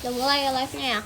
Udah mulai ya live-nya ya?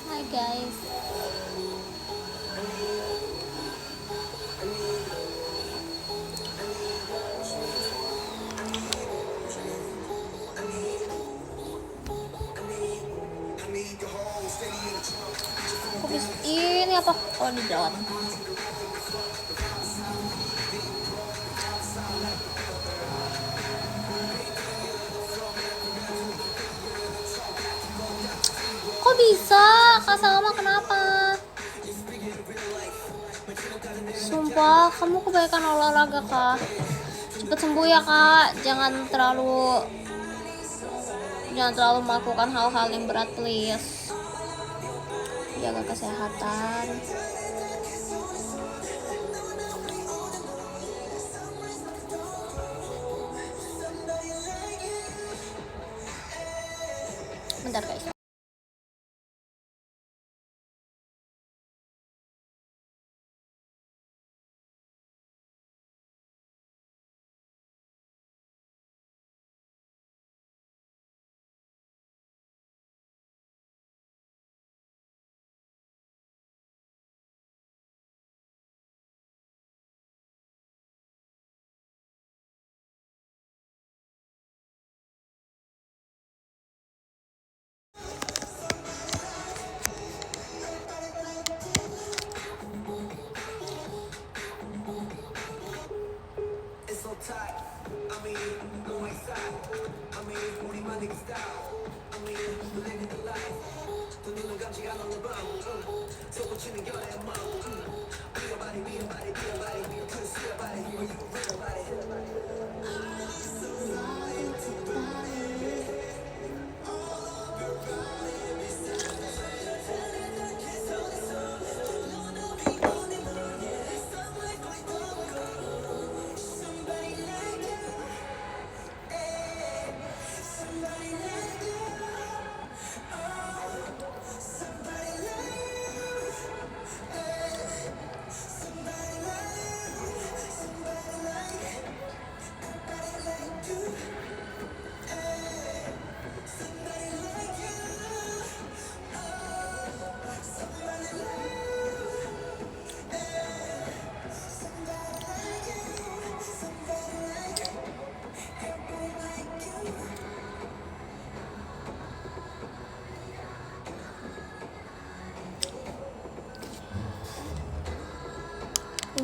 Hai guys. Habis ini apa? Oh di dalam. Kok bisa? Kak Salma kenapa? Sumpah, kamu kebanyakan olahraga kak. Cepet sembuh ya kak. Jangan terlalu melakukan hal-hal yang berat please. Jaga kesehatan. Bentar guys.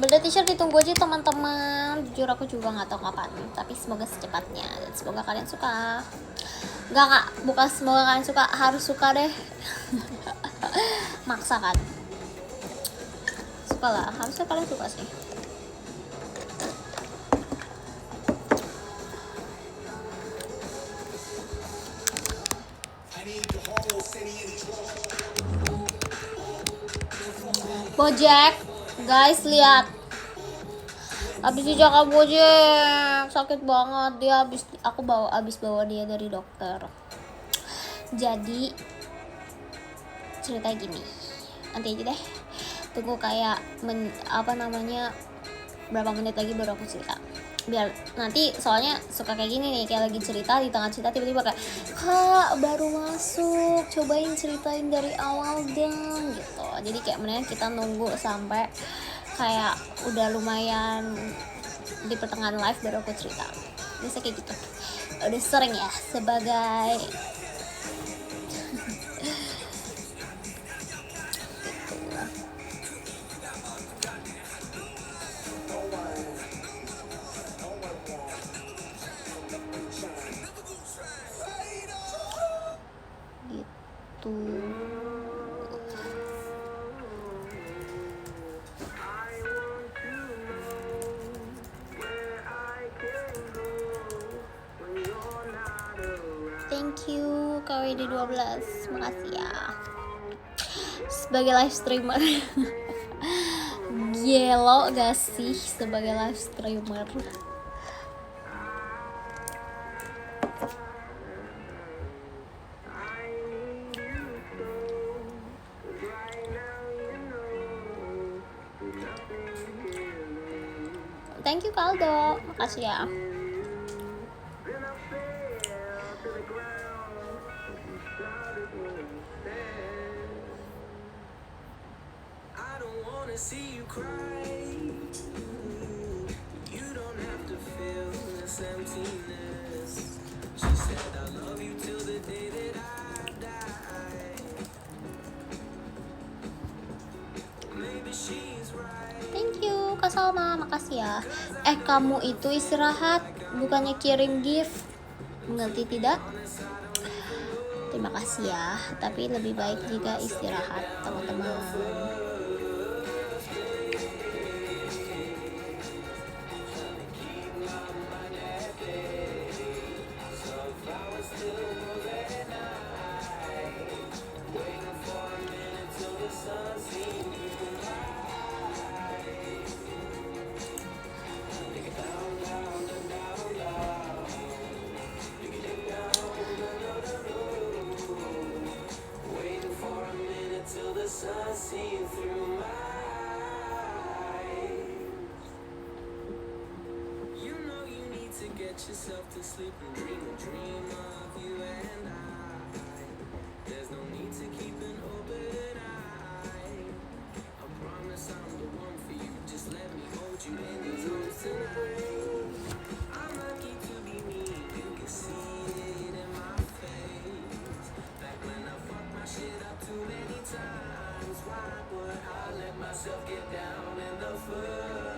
Beda t-shirt ditunggu aja teman-teman. Jujur aku juga nggak tahu kapan, tapi semoga secepatnya dan semoga kalian suka. Enggak kak, bukan semoga kalian suka, harus suka deh. Maksa kan? Suka lah, harusnya kalian suka sih. Bojack, guys lihat. Habis dijaka Bojack, sakit banget dia. Habis bawa dia dari dokter. Jadi ceritanya gini, nanti aja deh. Tunggu kayak berapa menit lagi baru aku cerita. Biar nanti soalnya suka kayak gini nih, kayak lagi cerita di tengah cerita tiba-tiba kayak, kak baru masuk, cobain ceritain dari awal dong gitu. Jadi kayak mendingan kita nunggu sampai kayak udah lumayan di pertengahan live baru aku cerita. Biasa kayak gitu, udah sering ya sebagai gitu. Thank you KWD 12, makasih ya. Sebagai live streamer gelo gak sih sebagai live streamer? Thank you Kaldo, makasih ya. Thank you Kak Salma, makasih ya. Kamu itu istirahat, bukannya kirim gift, mengerti tidak? Terima kasih ya, tapi lebih baik jika istirahat teman-teman. Yourself to sleep and dream a dream of you and I. There's no need to keep an open eye. I promise I'm the one for you. Just let me hold you in these arms tonight. I'm lucky to be me. You can see it in my face. Back when I fucked my shit up too many times, why would I let myself get down in the first?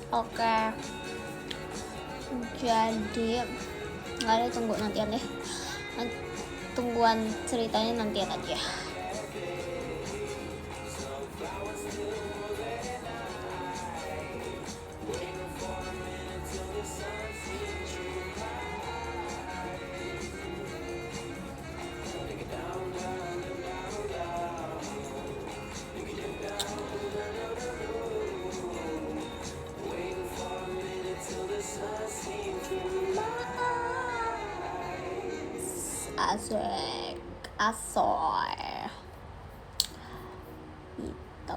Oke. Jadi nggak ada, tunggu nantian deh, tungguan ceritanya nantian aja. Asik, asoy gitu.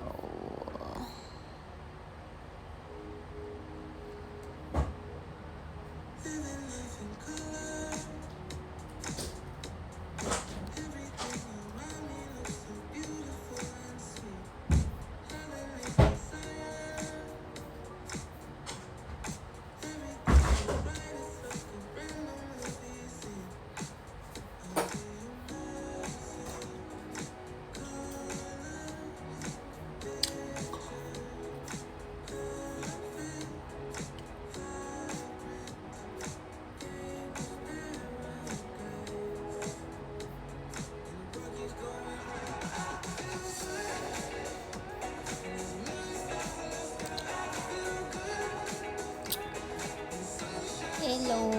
Hello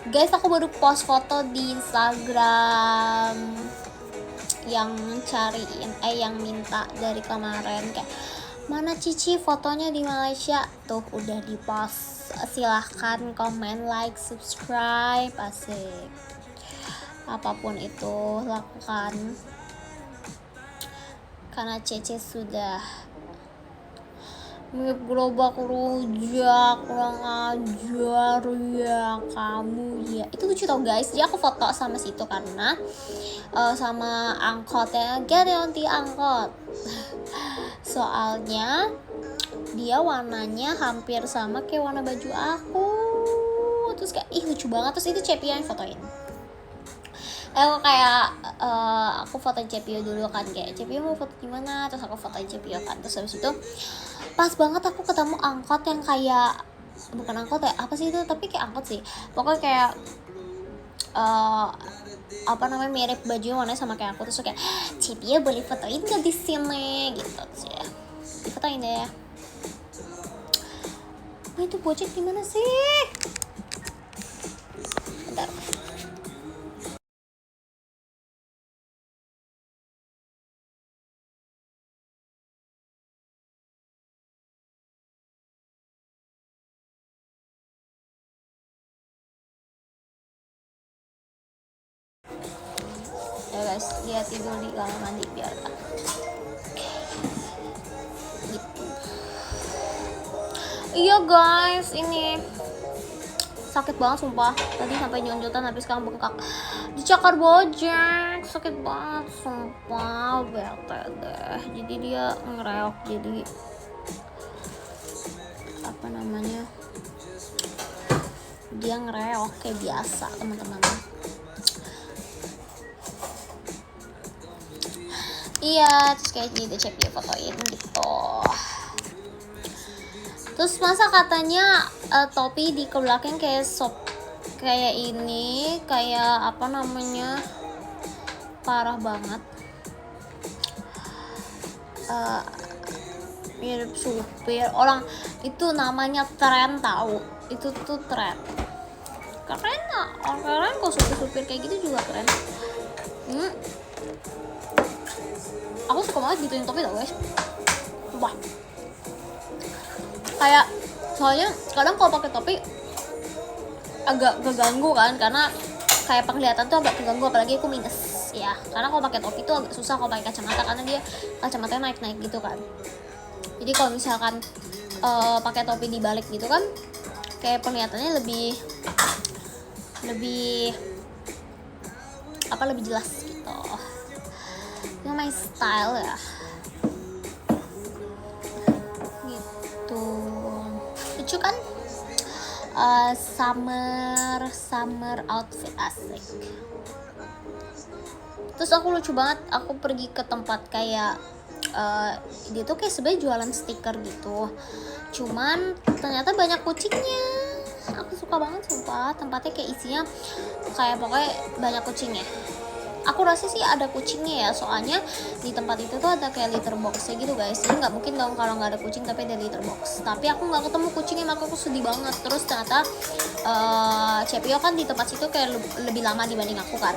guys, aku baru post foto di Instagram yang cariin yang minta dari kemarin, kayak mana Cici fotonya di Malaysia, tuh udah di post. Silahkan komen, like, subscribe, asik, apapun itu lakukan karena Cece sudah mirip gerobak rujak, kurang ajar ya kamu ya. Itu lucu tau guys, jadi aku foto sama situ karena sama angkotnya, get on the angkot. Soalnya dia warnanya hampir sama kayak warna baju aku, terus kayak ih lucu banget. Terus itu Cepi yang fotoin. Aku foto Cepio dulu kan, kayak Cepio mau foto gimana, terus aku foto Cepio kan. Terus habis itu pas banget aku ketemu angkot yang kayak, bukan angkot ya, apa sih itu, tapi kayak angkot sih pokoknya, kayak mirip baju warnanya sama kayak aku. Terus kayak Cepio boleh fotoin gak di sini gitu, terus ya difotoin deh. Itu Gojek di mana sih? Bentar. Ya guys, dia tidur di kamar mandi biar gitu. Iya guys, ini sakit banget sumpah. Tadi sampai nyonjotan, tapi sekarang bengkak. Dicakar Gojek, sakit banget sumpah, bete deh. Jadi dia ngereok, jadi apa namanya, dia ngereok kayak biasa teman-teman. Iya, terus kayak gitu Cepio fotoin gitu. Terus masa katanya topi di belakang kayak kayak ini, kayak apa namanya, parah banget, mirip supir orang. Itu namanya tren tahu, itu tuh tren, keren lah, orang keren kok, supir kayak gitu juga keren. Aku suka banget gituin topi tau guys, wah, kayak soalnya kadang kalau pakai topi agak keganggu kan, karena kayak penglihatan tuh agak keganggu, apalagi aku minus ya, karena kalau pakai topi tuh agak susah kalau pakai kacamata, karena dia kacamatanya naik gitu kan. Jadi kalau misalkan pakai topi dibalik gitu kan, kayak penglihatannya lebih jelas gitu. Itu my style ya gitu, lucu kan. Summer outfit asik. Terus aku lucu banget, aku pergi ke tempat kayak dia tuh kayak sebenarnya jualan stiker gitu, cuman ternyata banyak kucingnya. Aku suka banget sumpah, tempatnya kayak isinya kayak pokoknya banyak kucingnya. Aku rasa sih ada kucingnya ya, soalnya di tempat itu tuh ada kayak litter boxnya gitu guys. Jadi nggak mungkin dong kalau nggak ada kucing tapi ada litter box. Tapi aku nggak ketemu kucingnya, maka aku sedih banget. Terus ternyata Cepio kan di tempat situ kayak lebih lama dibanding aku kan.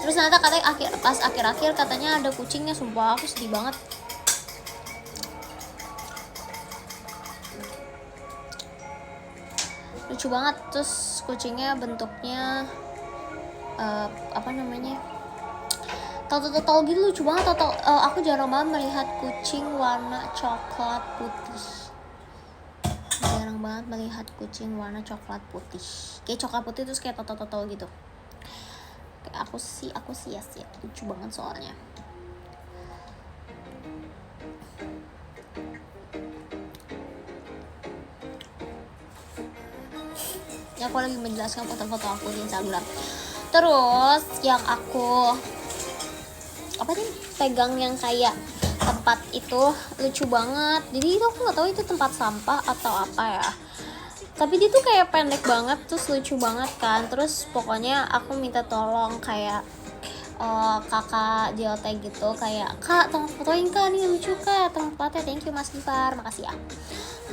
Terus ternyata katanya pas akhir-akhir katanya ada kucingnya, sumpah aku sedih banget. Lucu banget, terus kucingnya bentuknya apa namanya, total gitu, lucu banget. Aku jarang banget melihat kucing warna coklat putih, jarang banget melihat kucing warna coklat putih, kayak coklat putih terus kayak total gitu. Kayak aku sih ya lucu banget soalnya. Ya, aku lagi menjelaskan foto-foto aku di Instagram. Terus yang aku pegang yang kayak tempat itu lucu banget. Jadi itu aku nggak tahu itu tempat sampah atau apa ya. Tapi dia tuh kayak pendek banget, terus lucu banget kan. Terus pokoknya aku minta tolong kayak kakak JOT gitu, kayak kak tolong fotoin kak, nih lucu kak tempatnya, thank you Mas Gifar, makasih ya.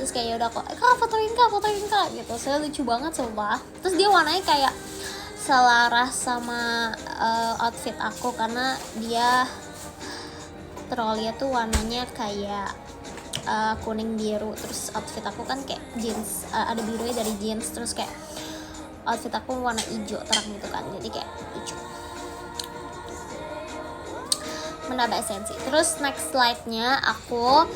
Terus kayak udah kok kak fotoin kak gitu, saya lucu banget sumpah. Terus dia warnanya kayak selaras sama outfit aku, karena dia trolinya tuh warnanya kayak kuning biru. Terus outfit aku kan kayak jeans, ada birunya dari jeans, terus kayak outfit aku warna hijau terang gitu kan, jadi kayak lucu, menambah esensi. Terus next slide-nya aku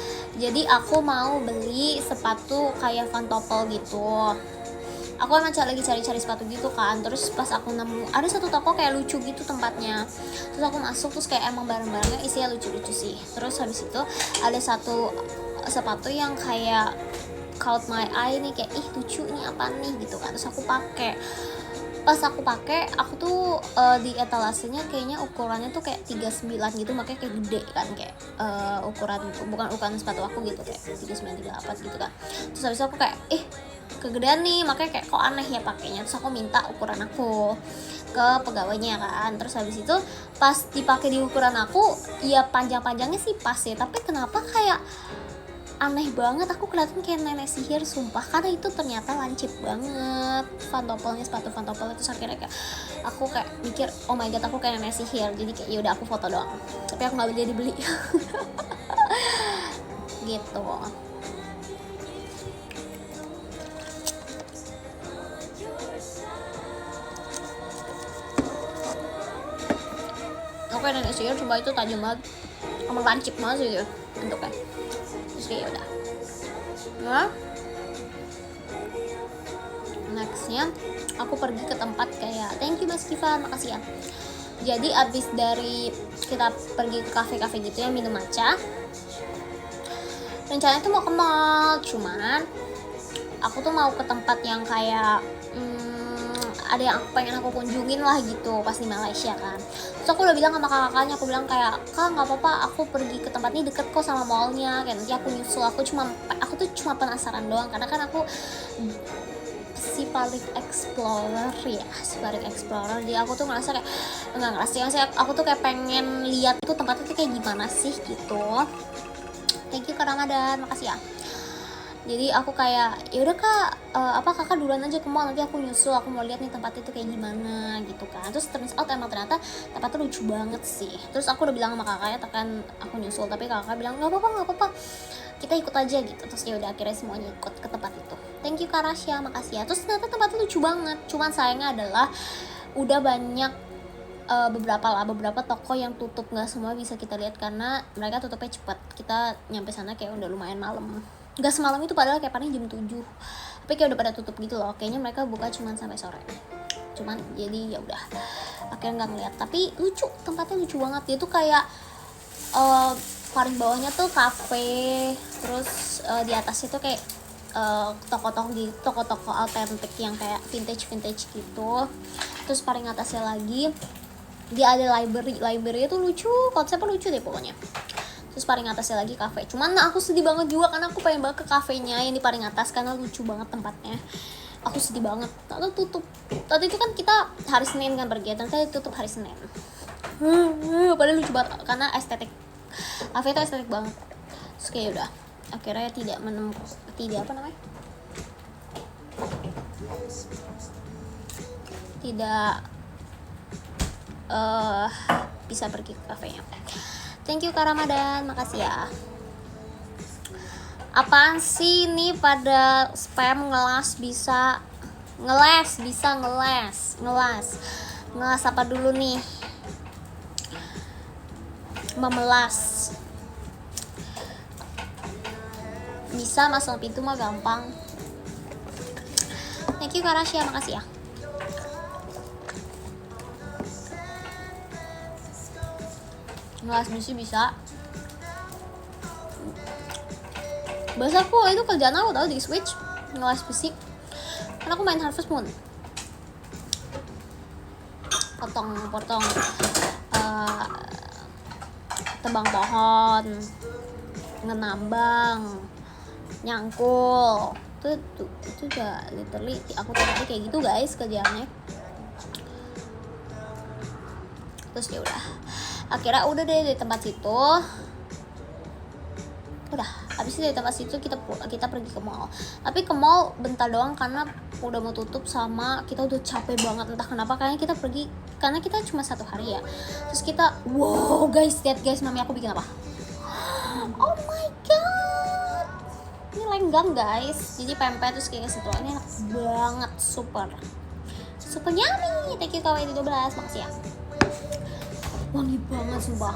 mau beli sepatu kayak Vantopel gitu. Aku emang lagi cari-cari sepatu gitu kan. Terus pas aku nemu ada satu toko kayak lucu gitu tempatnya. Terus aku masuk, terus kayak emang barang-barangnya isinya lucu-lucu sih. Terus habis itu ada satu sepatu yang kayak caught my eye nih, kayak ih lucu nih apa nih gitu kan. Terus aku pakai. Pas aku pakai, aku tuh di etalasenya kayaknya ukurannya tuh kayak 39 gitu, makanya kayak gede kan, kayak bukan ukuran sepatu aku gitu, kayak 39 38 gitu kan. Terus habis itu aku kayak kegedean nih, makanya kayak kok aneh ya pakainya. Terus aku minta ukuran aku ke pegawainya kan. Terus habis itu pas dipakai di ukuran aku, ya panjang-panjangnya sih pas ya, tapi kenapa kayak aneh banget, aku kelihatan kayak nenek sihir sumpah, karena itu ternyata lancip banget Vantopelnya, sepatu Vantopel itu. Akhirnya kayak aku kayak mikir oh my god, aku kayak nenek sihir. Jadi kayak yaudah aku foto doang, tapi aku nggak jadi beli gitu. Oke, nenek sihir coba itu tajam banget, emang lancip banget sih bentuknya. Terus kayak udah ya, nextnya aku pergi ke tempat kayak thank you Mas Gifar, makasih ya. Jadi abis dari kita pergi ke kafe-kafe gitu yang minum matcha, rencananya tuh mau ke mall, cuman aku tuh mau ke tempat yang kayak ada yang pengen aku kunjungin lah gitu pas di Malaysia kan. Terus aku udah bilang sama kakaknya, aku bilang kayak kak nggak apa-apa, aku pergi ke tempat ini deket kok sama mallnya, kayak nanti aku nyusul. Aku tuh cuma penasaran doang, karena kan aku si paling explorer. Jadi aku tuh ngerasa kayak aku tuh kayak pengen lihat tuh tempatnya tuh kayak gimana sih gitu. Thank you Kak Ramadan, makasih ya. Jadi aku kayak ya udah kak, kakak duluan aja ke mall, nanti aku nyusul, aku mau lihat nih tempatnya tuh kayak gimana gitu kan. Terus ternyata tempatnya lucu banget sih. Terus aku udah bilang sama kakaknya tekan aku nyusul, tapi kakak bilang nggak apa-apa, kita ikut aja gitu. Terus ya udah akhirnya semuanya ikut ke tempat itu. Thank you Kak Rasya, makasih ya. Terus ternyata tempatnya lucu banget, cuman sayangnya adalah udah banyak beberapa toko yang tutup, nggak semua bisa kita lihat karena mereka tutupnya cepat. Kita nyampe sana kayak udah lumayan malam, nggak semalam itu, padahal kayak paling jam 7, tapi kayak udah pada tutup gitu loh. Kayaknya mereka buka cuman sampai sore. Cuman jadi ya udah akhirnya nggak ngeliat. Tapi lucu, tempatnya lucu banget. Dia tuh kayak paling bawahnya tuh cafe, terus di atasnya tuh kayak toko-toko autentik yang kayak vintage gitu. Terus paling atasnya lagi dia ada library itu lucu, konsepnya lucu deh pokoknya. Terus paling atasnya lagi kafe. Cuman aku sedih banget juga karena aku pengen banget ke kafenya yang di paling atas karena lucu banget tempatnya. Aku sedih banget. Ternyata tutup. Tadi itu kan kita hari Senin kan pergi, ternyata tutup hari Senin. Padahal lucu banget karena estetik. Kafe itu estetik banget. Terus kayak udah akhirnya tidak apa namanya? Tidak bisa pergi ke kafenya. Thank you Kak Ramadan, makasih ya. Apaan sih ini pada spam ngelas apa dulu nih? Memelas. Bisa masuk pintu mah gampang. Thank you Kak Rasya, makasih ya. Ngelas besi bisa. Bahasa aku itu kerjaan aku tau di Switch ngelas besi. Karena aku main Harvest Moon. Potong tebang pohon, ngenambang, nyangkul. Itu udah literally aku tadi kayak gitu guys kerjaannya. Terus ya udah. Akhirnya udah deh dari tempat situ. Udah, habis dari tempat situ kita pergi ke mall. Tapi ke mall bentar doang karena udah mau tutup sama kita udah capek banget entah kenapa karena kita pergi karena kita cuma 1 hari ya. Terus kita wow guys, lihat guys mami aku bikin apa? Oh my god. Ini lenggang guys. Jadi pempek terus kayak gitu. Ini enak banget, super yummy. Thank you kawan 12, makasih ya. Wangi banget sumpah.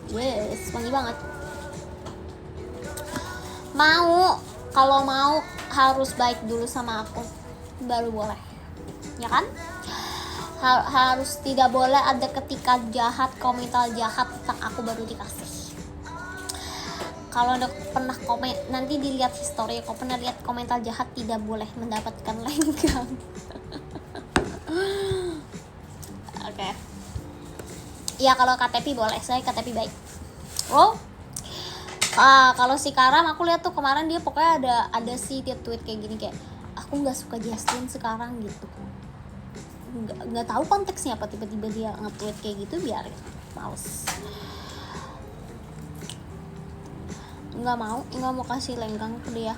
Yes, wangi banget. Kalau mau harus baik dulu sama aku baru boleh, ya kan? Harus tidak boleh ada ketika jahat, komentar jahat tentang aku baru dikasih. Kalau ada pernah komen, nanti dilihat history, kalau pernah lihat komentar jahat tidak boleh mendapatkan lenggang. Oke. Ya kalau KTP boleh, saya KTP baik. Kalau si Karam aku lihat tuh kemarin dia pokoknya ada sih dia tweet kayak gini kayak aku nggak suka Justin sekarang gitu. Nggak tahu konteksnya apa tiba-tiba dia nge-tweet kayak gitu, biarin, males. Nggak mau kasih lenggang ke dia,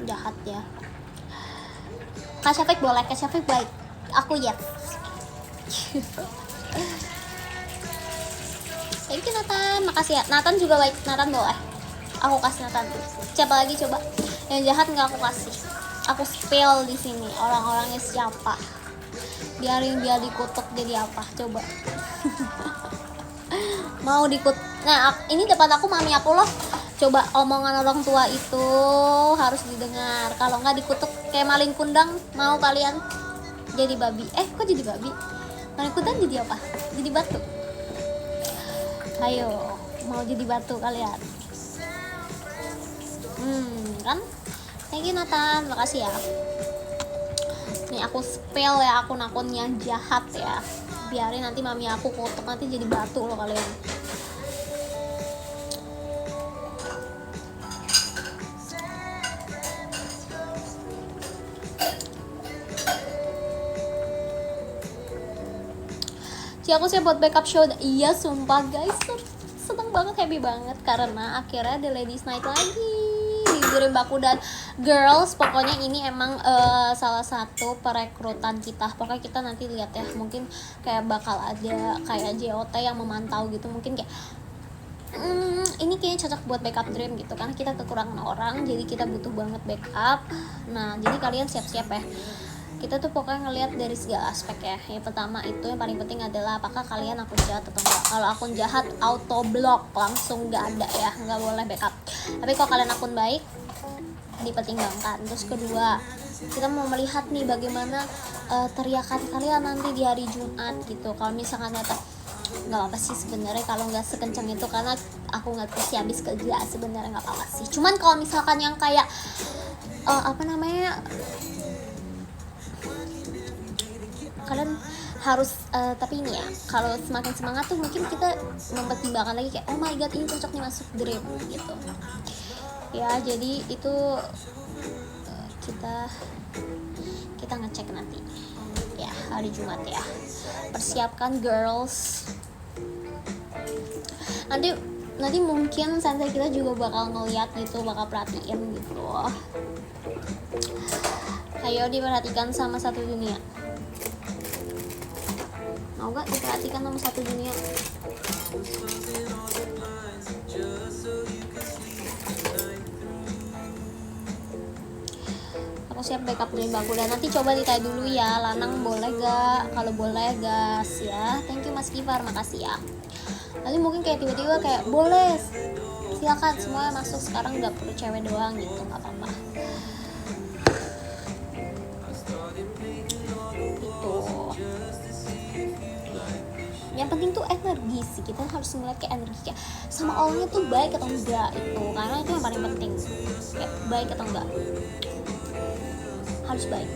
jahat ya. Kak Syafiq boleh, Kak Syafiq baik, aku yes. Thank you Nathan, makasih ya. Nathan juga baik, Nathan boleh. Aku kasih Nathan. Siapa lagi coba? Yang jahat nggak aku kasih. Aku spill di sini orang-orangnya siapa. Biarin dia dikutuk jadi apa? Coba. Mau dikutuk. Nah, ini depan aku mami aku loh. Coba omongan orang tua itu harus didengar. Kalau nggak dikutuk kayak maling kundang, mau kalian jadi babi? Kok jadi babi? Maling kundang jadi apa? Jadi batu. Ayo, mau jadi batu kalian? Kan? Thank you Nathan, makasih ya. Nih aku spell ya akun-akunnya jahat ya. Biarin nanti mami aku kutuk nanti jadi batu loh kalian. Aku siap buat backup show. Iya sumpah guys, seneng banget, happy banget karena akhirnya ada Ladies Night lagi di Duren Baku dan girls. Pokoknya ini emang salah satu perekrutan kita. Pokoknya kita nanti lihat ya, mungkin kayak bakal ada kayak JOT yang memantau gitu, mungkin kayak ini kayaknya cocok buat backup dream gitu karena kita kekurangan orang, jadi kita butuh banget backup. Nah jadi kalian siap-siap ya. Kita tuh pokoknya ngelihat dari segala aspek ya. Yang pertama itu yang paling penting adalah apakah kalian akun jahat atau enggak. Kalau akun jahat auto block, langsung nggak ada ya, nggak boleh backup. Tapi kalau kalian akun baik dipertimbangkan. Terus kedua, kita mau melihat nih bagaimana teriakan kalian nanti di hari Jumat gitu. Kalau misalkan ternyata nggak apa sih sebenarnya kalau nggak sekencang itu, karena aku nggak sih habis kerja sebenarnya nggak apa sih. Cuman kalau misalkan yang kayak kalian harus tapi ini ya, kalau semakin semangat tuh mungkin kita mempertimbangkan lagi kayak oh my god ini cocok nih masuk dream gitu ya. Jadi itu kita ngecek nanti ya hari Jumat ya. Persiapkan girls. Nanti mungkin sensei kita juga bakal ngeliat gitu, bakal perhatiin gitu. Ayo diperhatikan sama satu dunia. Mau gak diperhatikan sama satu dunia? Aku siap backup dari bangku dan nanti coba ditanya dulu ya, Lanang boleh gak? Kalau boleh gas ya. Thank you Mas Kifar, makasih ya. Nanti mungkin kayak tiba-tiba kayak boleh, silakan semuanya masuk sekarang, nggak perlu cewek doang gitu, nggak apa-apa. Itu. Yang penting tuh energi sih, kita harus ngeliat kayak energi kayak sama orangnya tuh baik atau enggak itu, karena itu yang paling penting. Kayak baik atau enggak, harus baik.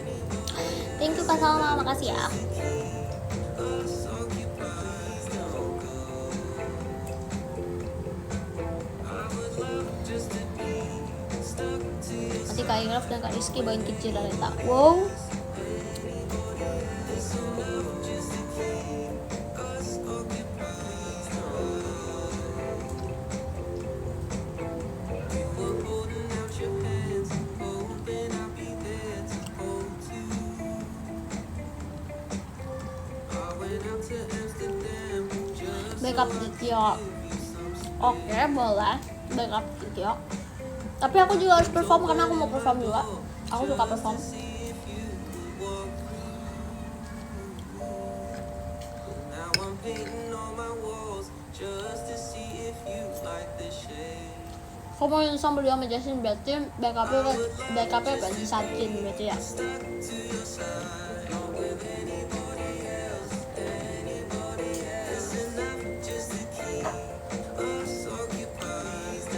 Thank you Kak Salma, makasih ya. Nanti Kak Ingraf dan Kak Rizky bawain kecil dan letak. Wow. Backup video. Oke, boleh backup video. Tapi aku juga harus perform karena aku mau perform juga. Aku suka perform. Kalau mau yang sambil dia sama Justin berarti backupnya berarti Sajin berarti ya.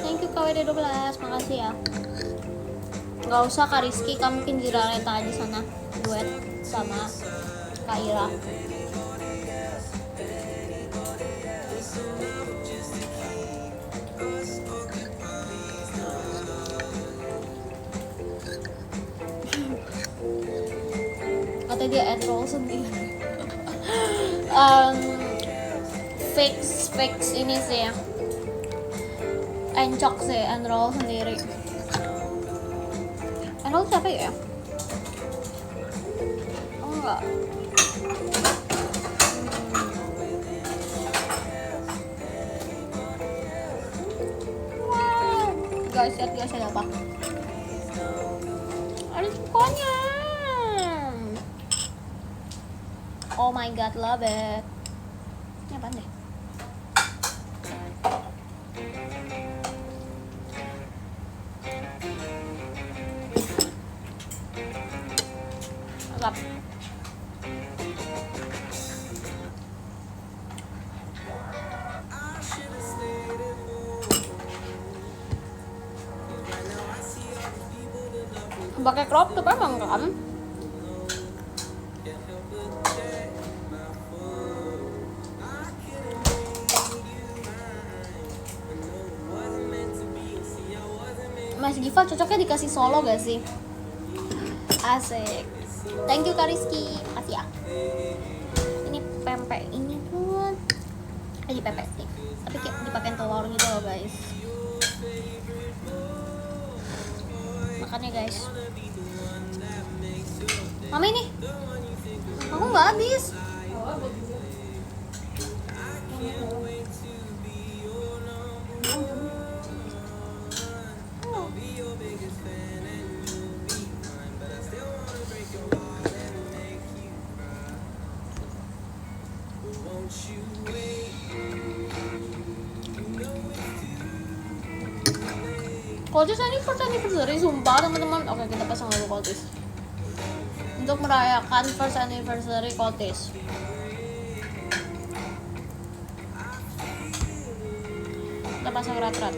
Thank you KWD12, makasih ya. Gak usah Kak Rizky, kamu mungkin Jiraleta aja sana duet sama Kak Ira. Katanya dia ad roll sendiri. Fix ini sih ya. Encok sih enroll sendiri. Enroll siapa ya? Oh enggak. Wow. Guys, lihat guys ada apa? Ada cukonya. Oh my god, love it. Ini apaan deh? Agap. Pakai crop top emang kan? Mas Giva cocoknya dikasih solo gak sih? Asik. Thank you Kak Rizky, makasih ya. Ini pempek ini pun dipepes nih, tapi kayak dipakein telur gitu loh guys. Makannya guys. Mama ini, aku nggak habis. Kultis anniversary sumpah teman-teman. Oke, kita pasang dulu kultis untuk merayakan first anniversary kultis. Kita pasang rat-rat.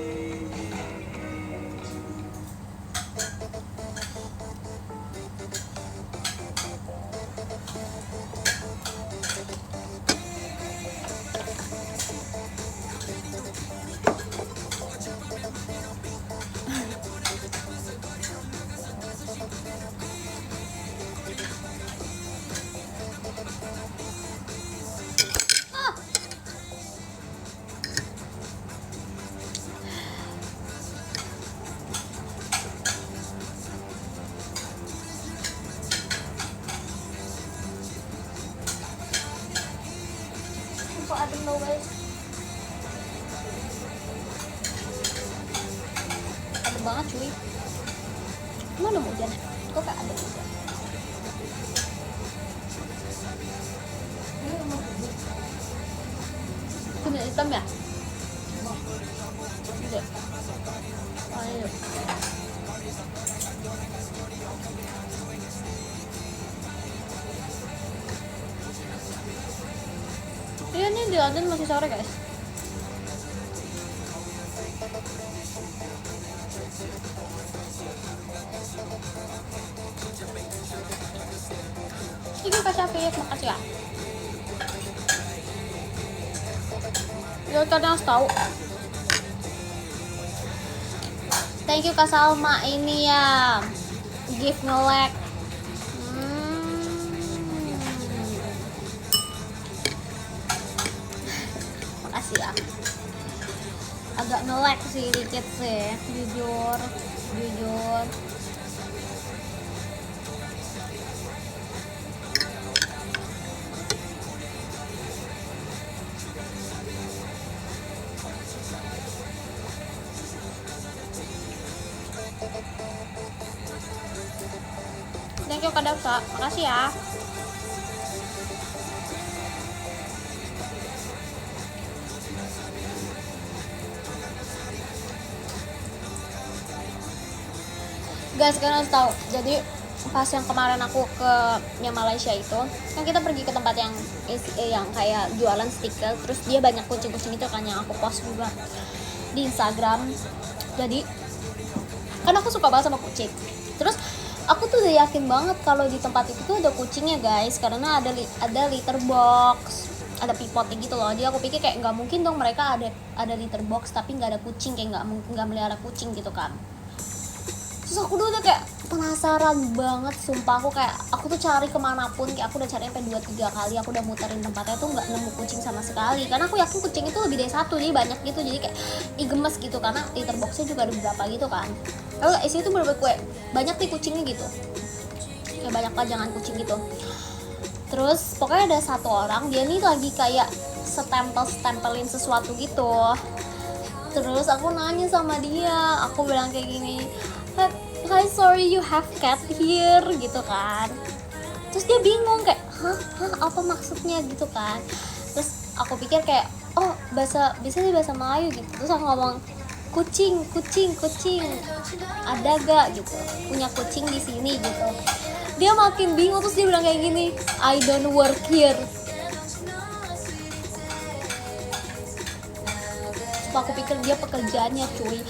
banget cuy. Mana hujan ya? Kok kayak ada hujan? Kunyit hitam ya? Tidak. Ayo. Iya nih di London masih sore guys. Ini Kak Syafiq, makasih ya. Ya kalian harus tahu. Thank you Kak Salma ini ya. Give nge-lag. Makasih ya. Agak nge-lag sih dikit sih, jujur. Thank you Kak Dapsa, makasih ya. Guys, kalian harus tahu. Jadi pas yang kemarin aku ke Malaysia itu, kan kita pergi ke tempat yang kayak jualan stiker, terus dia banyak kucing-kucing itu kan yang aku post juga di Instagram. Jadi kan aku suka banget sama kucing. Terus aku tuh udah yakin banget kalau di tempat itu tuh ada kucingnya guys, karena ada litter box, ada pipotnya gitu loh. Jadi aku pikir kayak nggak mungkin dong mereka ada litter box tapi nggak ada kucing, kayak nggak melihara kucing gitu kan. Terus aku udah kayak penasaran banget, sumpah aku tuh cari kemanapun, kayak aku udah cari sampai 2-3 kali, aku udah muterin tempatnya tuh nggak nemu kucing sama sekali, karena aku yakin kucing itu lebih dari satu, jadi banyak gitu, jadi kayak gemes gitu, karena litter boxnya juga ada beberapa gitu kan. Kalau isi itu bener-bener kayak banyak nih kucingnya gitu, kayak banyak pajangan kucing gitu. Terus pokoknya ada satu orang, dia nih lagi kayak stempelin sesuatu gitu. Terus aku nanya sama dia, aku bilang kayak gini, "Hi, sorry you have cat here," gitu kan. Terus dia bingung kayak, hah apa maksudnya gitu kan. Terus aku pikir kayak, oh biasanya bahasa Melayu gitu. Terus aku ngomong, kucing, ada gak gitu, punya kucing di sini gitu. Dia makin bingung, terus dia bilang kayak gini, "I don't work here." Aku pikir dia pekerjaannya cuy.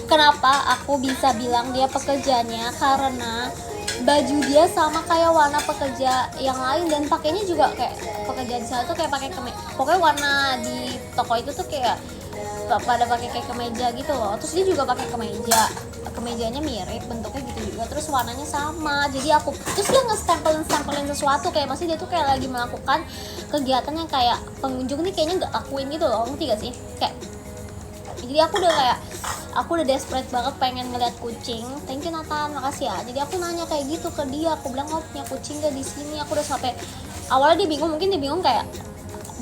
Kenapa aku bisa bilang dia pekerjaannya? Karena baju dia sama kayak warna pekerja yang lain, dan pakainya juga kayak pekerja di sana tuh kayak pakai pokoknya warna di toko itu tuh kayak pada pakai kayak kemeja gitu loh. Terus dia juga pakai kemejanya mirip bentuknya gitu juga, terus warnanya sama. Jadi terus dia nge-stempelin sesuatu, kayak masih dia tuh kayak lagi melakukan kegiatan yang kayak pengunjung nih kayaknya nggak lakuin gitu loh, ngerti gak sih? Kayak jadi aku udah desperate banget pengen ngeliat kucing. Thank you Nathan, makasih ya. Jadi aku nanya kayak gitu ke dia, aku bilang, "Oh, punya kucing gak di sini?" Aku udah sampai awalnya dia bingung, mungkin dia bingung kayak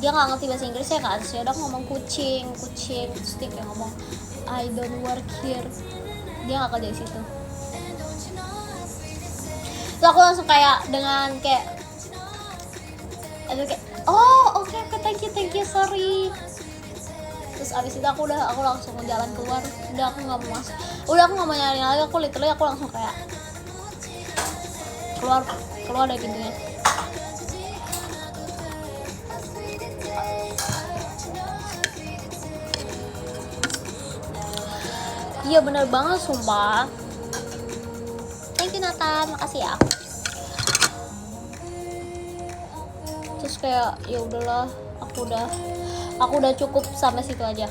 dia nggak ngerti bahasa Inggris ya kan. Terus udah ngomong kucing, terus dia kayak ngomong, "I don't work here." Dia nggak kerja di situ. Terus aku langsung kayak dengan kayak oh oke, thank you, sorry. Terus abis itu aku langsung jalan keluar, udah aku nggak mau masuk, udah aku nggak mau nyari lagi, aku langsung kayak keluar dari pintunya. Iya bener banget sumpah. Thank you Nathan, makasih ya. Terus kayak ya udahlah, aku udah cukup sampai situ aja.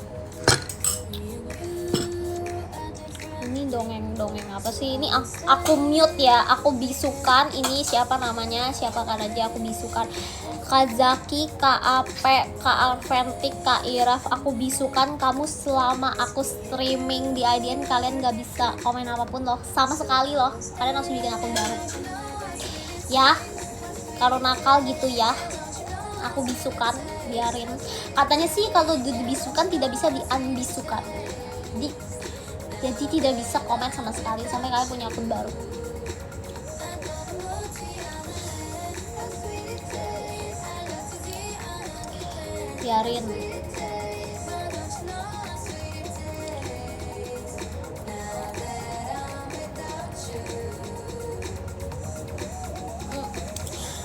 Ini dongeng apa sih ini? Aku mute ya, aku bisukan. Ini siapa namanya, siapakan aja aku bisukan. Kak Zaki, Kak Ape, Kak Alventik, Kak Iraf, aku bisukan kamu selama aku streaming di IDN. Kalian gak bisa komen apapun loh, sama sekali loh. Kalian langsung bikin akun baru ya, kalau nakal gitu ya. Aku bisukan, biarin. Katanya sih kalau dibisukan tidak bisa di-unbisukan. Jadi Jadi tidak bisa komen sama sekali sampai kalian punya akun baru. Biarin.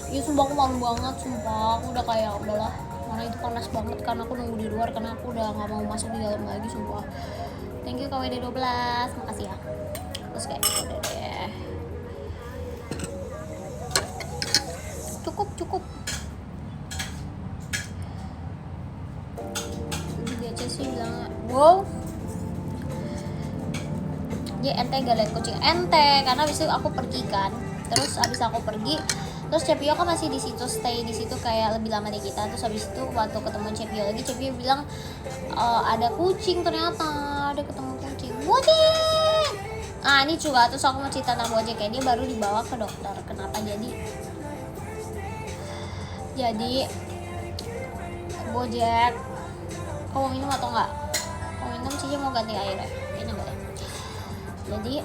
Ya sumpah aku malu banget, sumpah aku udah kayak udahlah, mana itu panas banget karena aku nunggu di luar karena aku udah nggak mau masuk di dalam lagi, sumpah. Thank you KWD 12, makasih ya. Terus kayak udah deh, cukup dia aja sih bilang wow dia ente gak liat kucing ente karena abis itu aku pergi kan, terus abis aku pergi terus Cepio kan masih di situ, stay di situ kayak lebih lama dari kita. Terus habis itu waktu ketemu Cepio lagi, Cepio bilang ada kucing, ternyata ada ketemu kucing, Bojek. Ini juga terus aku mau cerita tentang Bojek, kayak dia baru dibawa ke dokter. Kenapa jadi Bojek, kamu minum atau enggak? Kamu minum, Cici mau ganti air ya? Kayaknya enggak ya. Jadi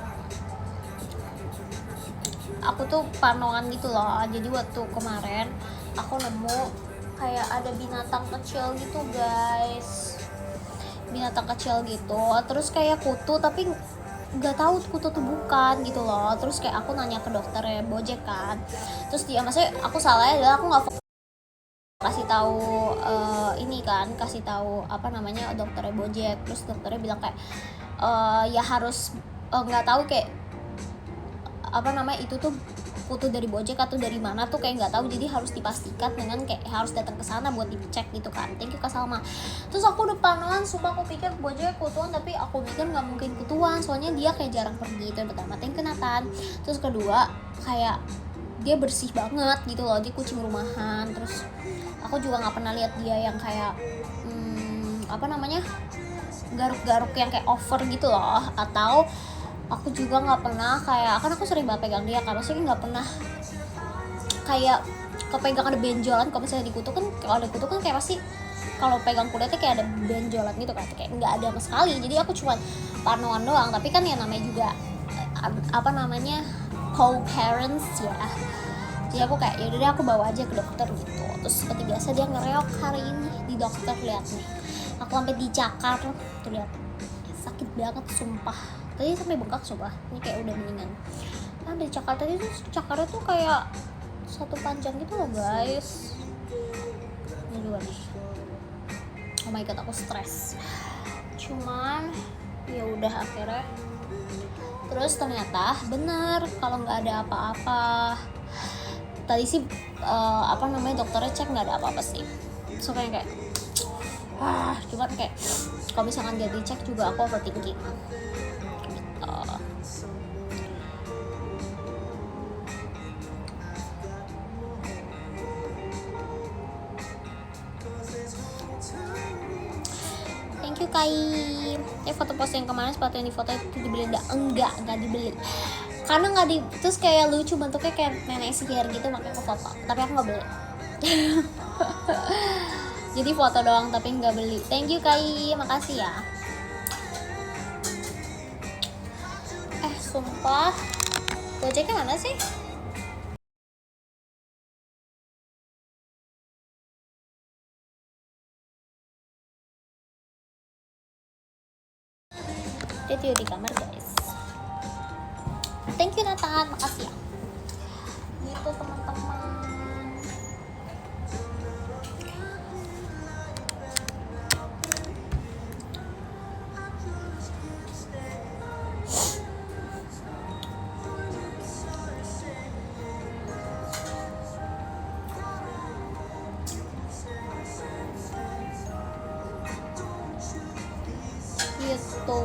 aku tuh panongan gitu loh. Jadi waktu kemarin aku nemu kayak ada binatang kecil gitu guys, binatang kecil gitu, terus kayak kutu tapi nggak tahu kutu tuh bukan gitu loh. Terus kayak aku nanya ke dokternya Bojek kan, terus dia maksudnya aku salahnya adalah aku nggak kasih tahu ini kan, kasih tahu apa namanya dokternya Bojek. Terus dokternya bilang kayak ya harus nggak tahu kayak apa namanya itu tuh kutu dari Bojek atau dari mana tuh kayak nggak tahu, jadi harus dipastikan dengan kayak harus datang ke sana buat dicek gitu kan. Thank you Kak Salma. Terus aku udah panoan, sumpah aku pikir Bojek kutuan, tapi aku pikir nggak mungkin kutuan soalnya dia kayak jarang pergi. Itu yang pertama. Thank you Nathan. Terus kedua kayak dia bersih banget gitu loh, dia kucing rumahan. Terus aku juga nggak pernah lihat dia yang kayak apa namanya garuk-garuk yang kayak over gitu loh. Atau aku juga nggak pernah kayak, kan aku sering banget pegang dia kan, maksudnya nggak pernah kayak kepegang ada benjolan. Kalau misalnya di kutu kan, kalau ada kutu kan kayak pasti kalau pegang kulitnya kayak ada benjolan gitu kan, kayak nggak ada sama sekali. Jadi aku cuma panoan doang, tapi kan ya namanya juga apa namanya co-parents ya. Jadi aku kayak yaudah deh aku bawa aja ke dokter gitu. Terus seperti biasa dia ngereok hari ini di dokter, lihat nih aku sampai dicakar tuh, lihat sakit banget sumpah. Tadi sampai bengkak sumpah, ini kayak udah mendingan. Nah dari cakar tadi tuh, cakarnya tuh kayak satu panjang gitu loh guys. Ini juga nih, oh my god aku stres. Cuman ya udah akhirnya. Terus ternyata bener kalau nggak ada apa-apa. Tadi sih apa namanya dokternya cek nggak ada apa-apa sih. So kayak cuman kayak kalau misalkan dia dicek juga aku overthinking. Thank you Kai. Foto post yang kemarin sepatu yang di foto itu dibeli enggak dibeli karena nggak di, terus kayak lucu bentuknya kayak nenek sihir gitu, makanya aku foto, tapi aku nggak beli. Jadi foto doang tapi nggak beli. Thank you Kai, makasih ya. Sumpah Gojeknya mana sih? Dia tidur di kamar guys. Thank you Nathan, makasih ya. Gitu teman-teman. Gitu.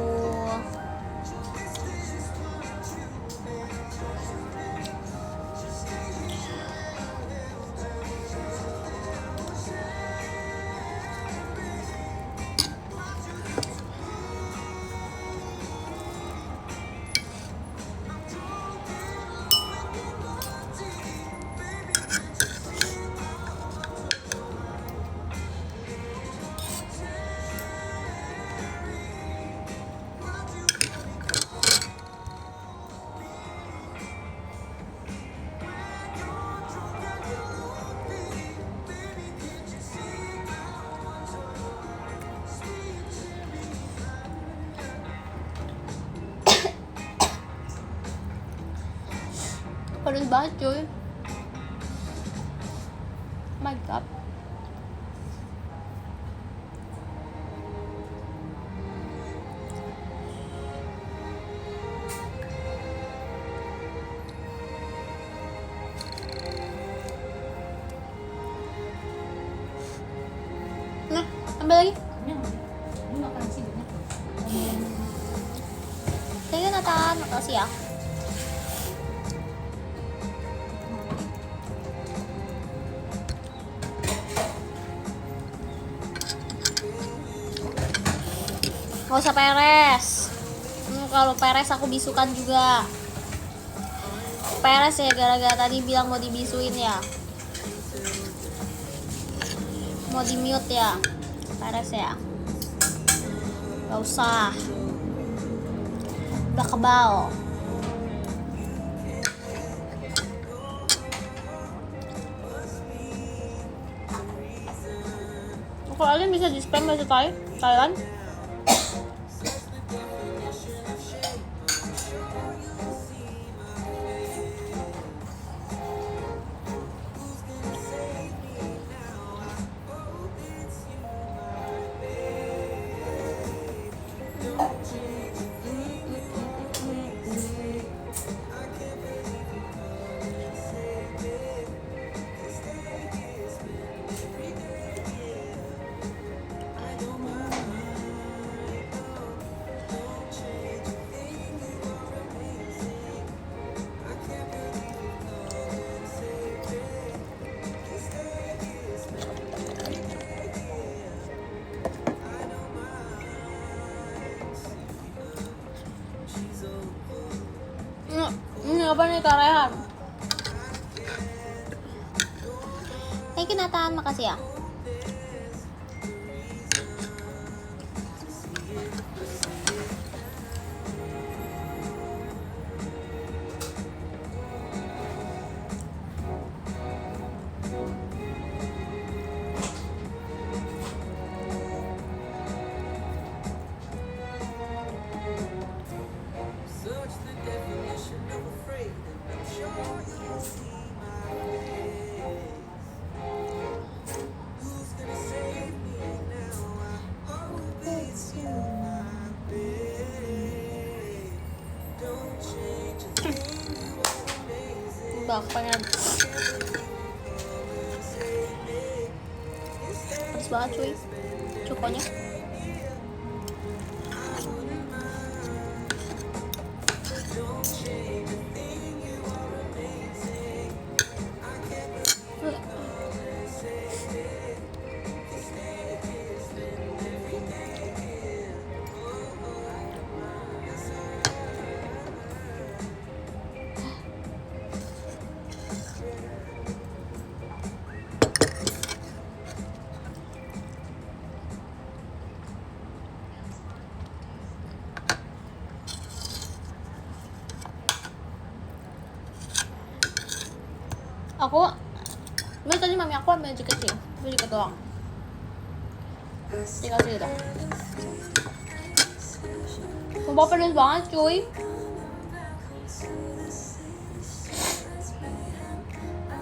Pedes banget cuy. Oh my god. Nah, ambil lagi. Ini makan sih banyak tuh. Thank you Nathan, makasih ya. Gak usah peres. Kalau peres aku bisukan juga. Peres ya gara-gara tadi bilang mau dibisuin ya. Mau di mute ya. Peres ya. Gak usah. Udah kebal. Kalau kalian bisa di spam bahasa Thailand. Ini apa nih Kak Rehan? Thank you Nathan, makasih ya. Search the definition of afraid, and I'm sure you'll see my face. Who's gonna save me now? I hope it's you, my babe. Don't change a thing, you are amazing. Udah pengen pedes banget cuy. Cukonya. Aku tadi mami aku ambil dikit sih, itu dikit doang. Dikasih gitu. Sumpah pedes banget cuy.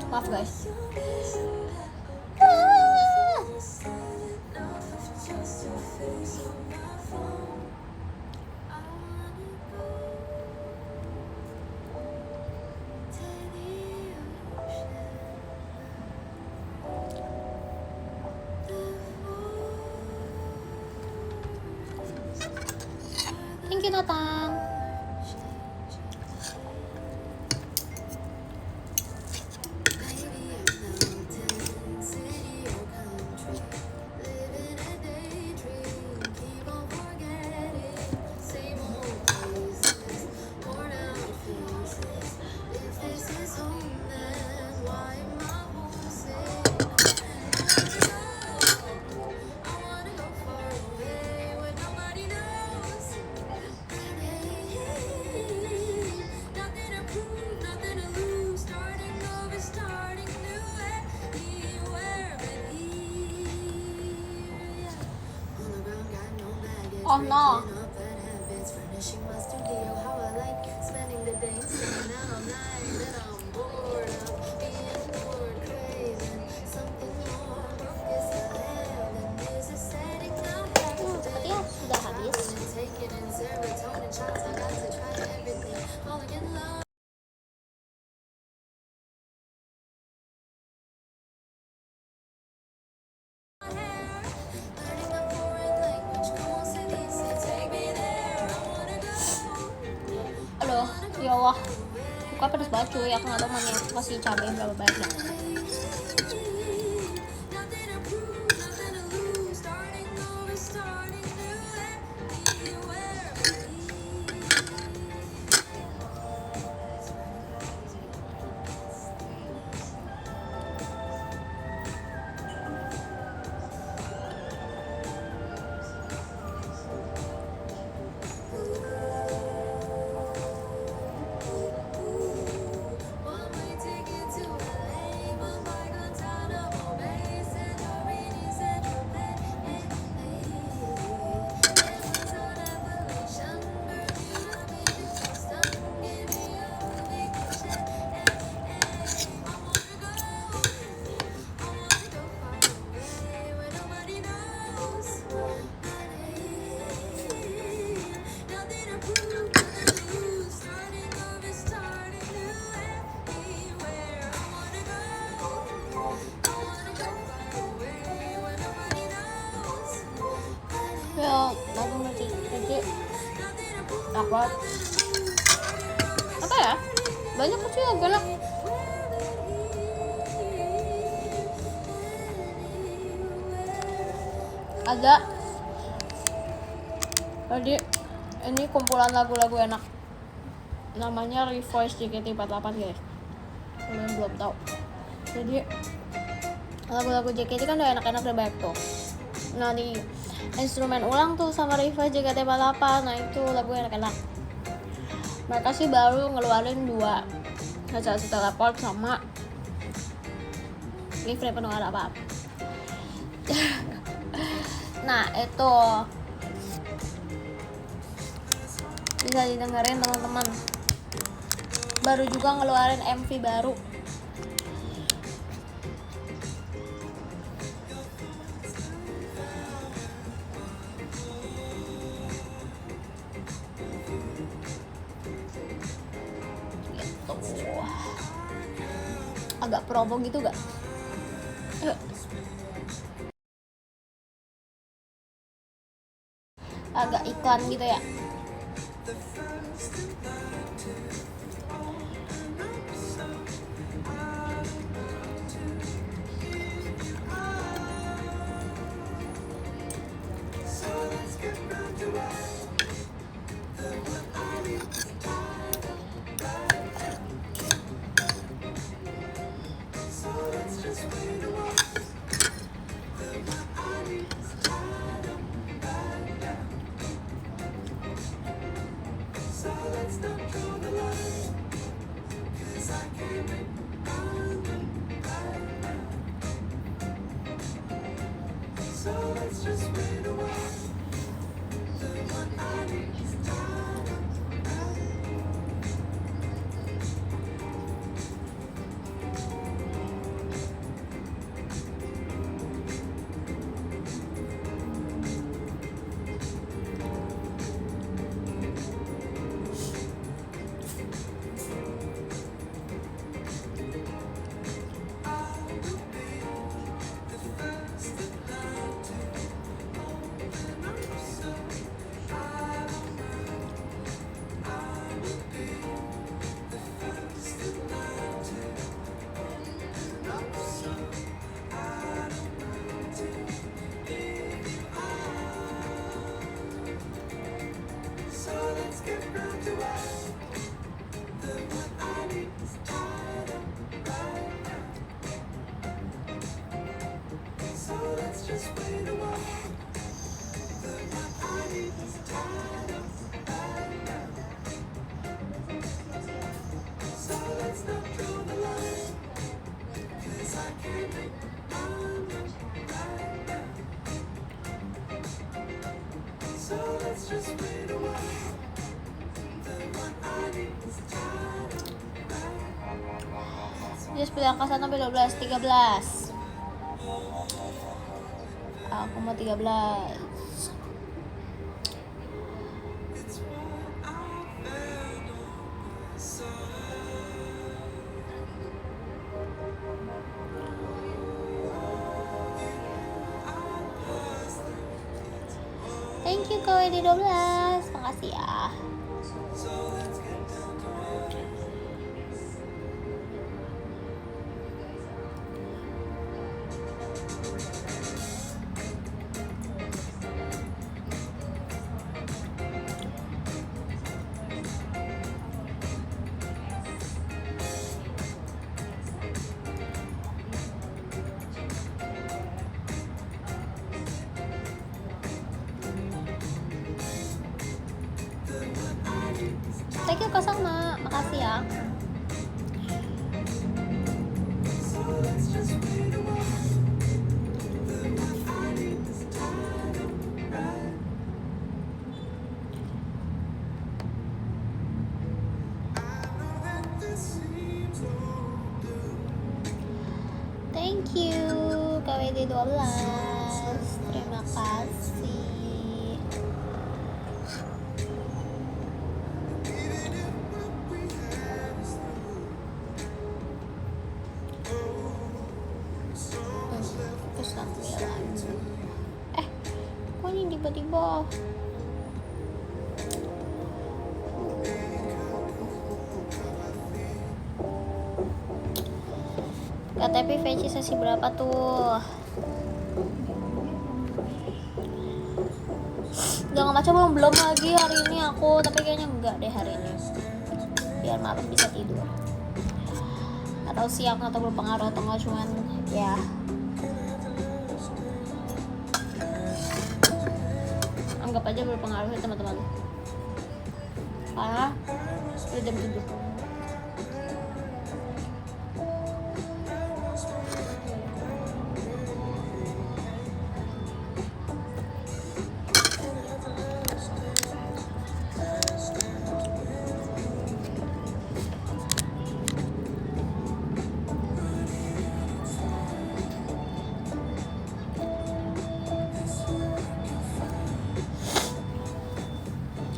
Maaf guys. Thank you Nathan. Oh no. wah suka pedas banget cuy, aku nggak tahu mami aku kasih cabai berapa banyak ya. Ya, aku mau cuci apa ya? Banyak sih yang galak. Ada tadi ini kumpulan lagu-lagu enak. Namanya Revoice JKT48 guys. Kalian belum tahu. Jadi lagu-lagu JKT kan udah enak-enak udah banyak tuh. Nah di instrumen ulang tuh sama Revoice JKT48, nah itu lagu enak-enak. Mereka sih baru ngeluarin 2, Hasil Teleport sama Live penuh apa. Nah itu bisa didengerin teman-teman. Baru juga ngeluarin MV baru. Agak promo gitu gak? Agak iklan gitu ya. Just bilang angka 1 sampai 12, 13. Aku mau 13. Thank you KWD 12. Makasih ya. Thank you Kak Salma, makasih ya. Thank you KWD 12. Terima kasih. Terus 9. Kok ini tiba-tiba KTP VC sesi berapa tuh? Udah nggak baca belum lagi hari ini aku, tapi kayaknya enggak deh hari ini. Biar malam bisa tidur. Atau siang atau berpengaruh atau nggak, cuman ya. Anggap aja berpengaruh ya teman-teman. Karena udah jam 7.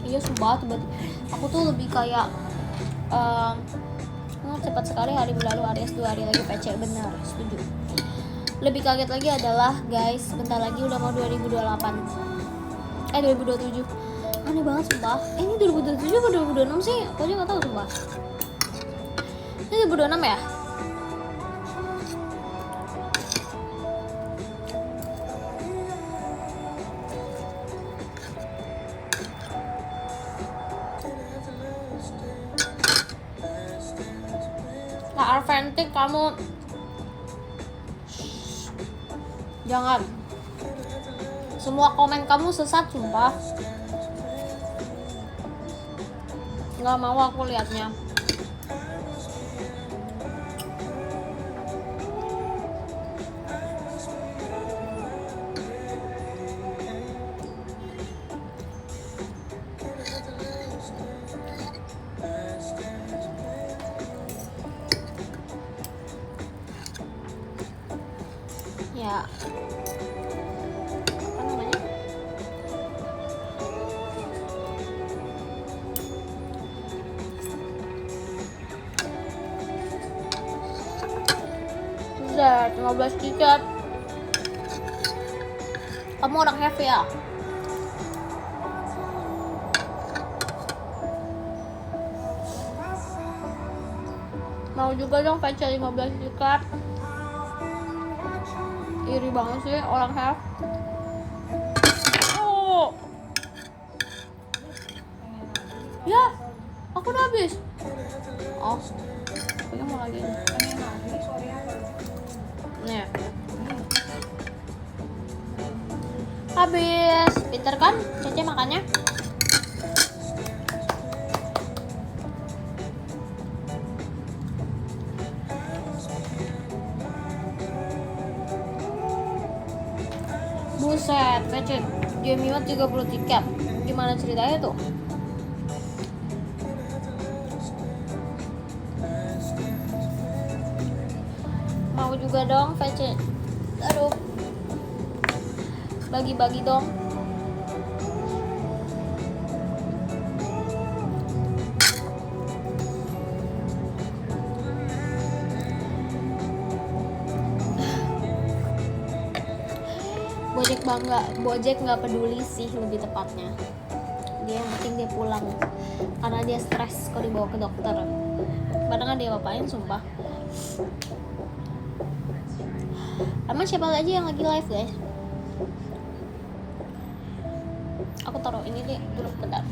Iya sumpah, tiba-tiba aku tuh lebih kayak cepat sekali hari berlalu alias 2 hari lagi PC. Benar, setuju. Lebih kaget lagi adalah guys, bentar lagi udah mau 2028 2027. Aneh banget sumpah. Ini 2027 atau 2026 sih? Aku aja gak tahu sumpah. Ini 2026 ya? Kak Arventik, kamu jangan. Semua komen kamu sesat sumpah. Nggak mau aku liatnya. Ya, apa namanya? Zat 15 tiket. Kamu orang heavy ya? Mau juga dong PC 15 tiket. Iri banget sih orang have. Oh. Ya, aku udah habis. Oh, aku mau lagi. Nih. Habis. Pinter kan Cece makannya? Buset, kecil. Jemiwat 30 tiket. Gimana ceritanya tuh? Mau juga dong, VC. Aduh. Bagi-bagi dong. Bojek nggak peduli sih, lebih tepatnya. Dia yang penting dia pulang. Karena dia stres kalau dibawa ke dokter. Padahal nggak dia apain, sumpah. Emang siapa lagi yang lagi live guys? Aku taruh ini deh dulu bentar.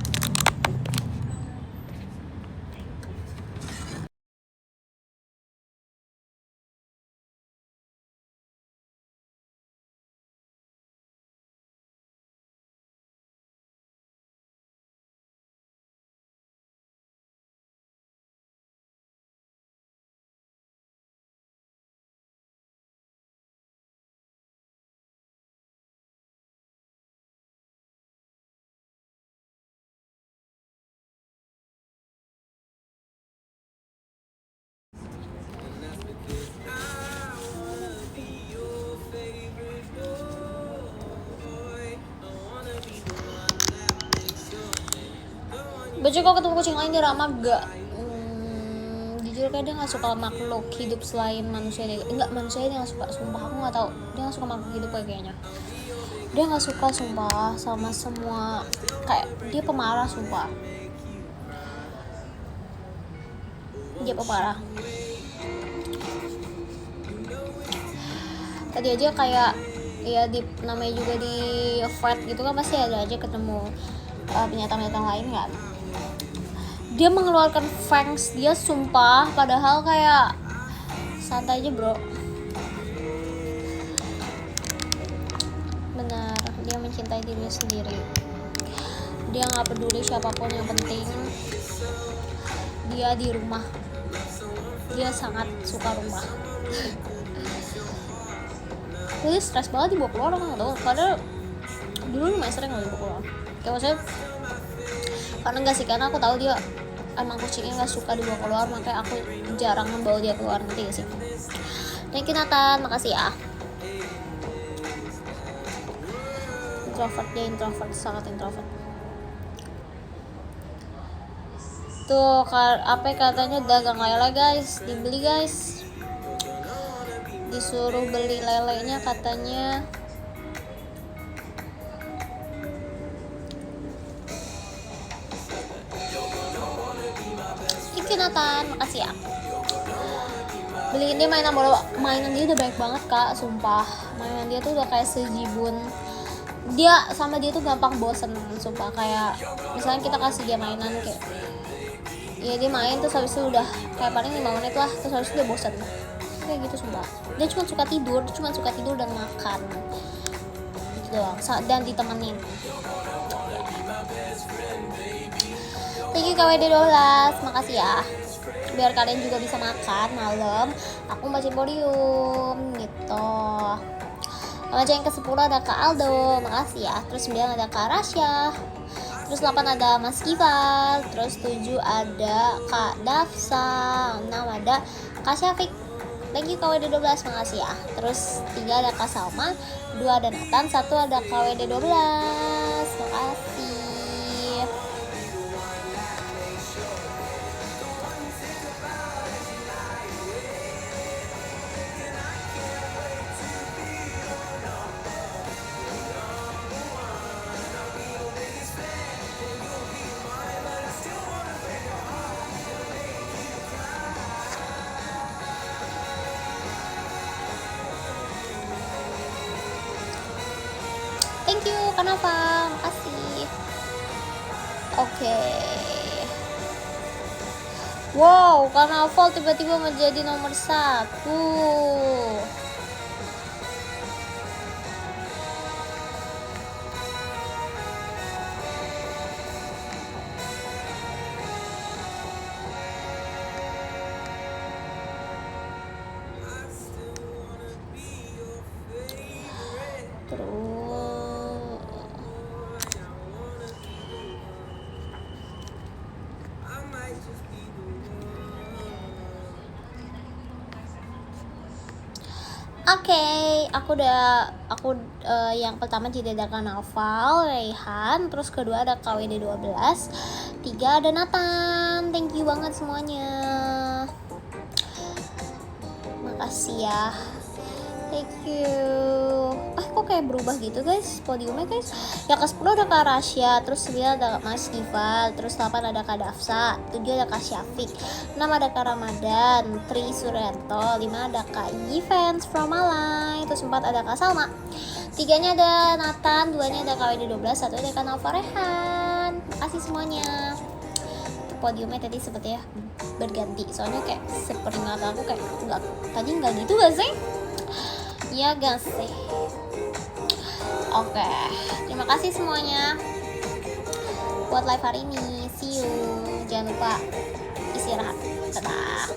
Bocah kalau ketemu kucing lain dia ramah gak? Jujur kayak dia nggak suka makhluk hidup selain manusia deh. Enggak, manusia dia nggak suka, sumpah aku nggak tahu, dia nggak suka makhluk hidup kayaknya. Dia nggak suka sumpah sama semua, kayak dia pemarah sumpah. Dia pemarah. Tadi aja kayak ya di namanya juga di vet gitu kan pasti ada aja ketemu binatang-binatang lain kan. Dia mengeluarkan fangs dia sumpah, padahal kayak santai aja bro. Benar, dia mencintai dirinya sendiri. Dia nggak peduli siapapun, yang penting dia di rumah. Dia sangat suka rumah. Dia stres banget dibawa keluar, aku nggak tahu. Padahal dulu lumayan sering dibawa keluar. Kayak maksudnya karena nggak sih, karena aku tahu dia emang kucingnya nggak suka dibawa keluar, makanya aku jarang membawa dia keluar, nanti gak sih. Thank you Nathan, makasih ya. Introvert, dia introvert, sangat introvert. Tuh apa katanya dagang lele guys, dibeli guys, disuruh beli lelenya katanya. Thank you Nathan, makasih ya. Beliin dia mainan dia udah baik banget kak, sumpah. Mainan dia tuh udah kayak sejibun. Dia sama dia tuh gampang bosen sumpah. Kayak misalnya kita kasih dia mainan kayak ya dia main terus habis itu udah kayak paling 5 menit lah, terus habis itu dia bosen kayak gitu sumpah. Dia cuma suka tidur dan makan gitu doang, dan ditemenin. Thank you KWD 12, makasih ya. Biar kalian juga bisa makan malam, aku bacain podium gitu. Baca yang ke-10 ada Kak Aldo, makasih ya. Terus 9 ada Kak Rasya. Terus 8 ada Mas Gival. Terus 7 ada Kak Dafsa. 6 ada Kak Syafiq. Thank you KWD 12, makasih ya. Terus 3 ada Kak Salma, 2 ada Nathan, 1 ada KWD 12. Makasih. Thank you Kanava, makasih. Oke. Wow, Kanava tiba-tiba menjadi nomor 1. Oke, aku yang pertama tidak ada Naufal, Raihan, terus kedua ada KWD 12, 3 ada Nathan. Thank you banget semuanya. Makasih ya. Thank you. Kok kayak berubah gitu guys podiumnya guys. Yang ke-10 ada Kak Rasya, terus 9 ada Mas Gival, terus 8 ada Kak Dafsa, 7 ada Kak Syafiq, 6 ada Kak Ramadan, Tri Suryanto, 5 ada Kak Yifans from Malay, terus 4 ada Kak Salma, 3-nya ada Nathan, 2-nya ada KWD 12, 1 ada Kak Nalfarehan. Makasih semuanya. Podiumnya tadi sepertinya berganti, soalnya kayak seperingatan aku kayak tadi nggak gitu gak sih? Iya gak sih? Oke, terima kasih semuanya buat live hari ini. See you. Jangan lupa istirahat. Dadah.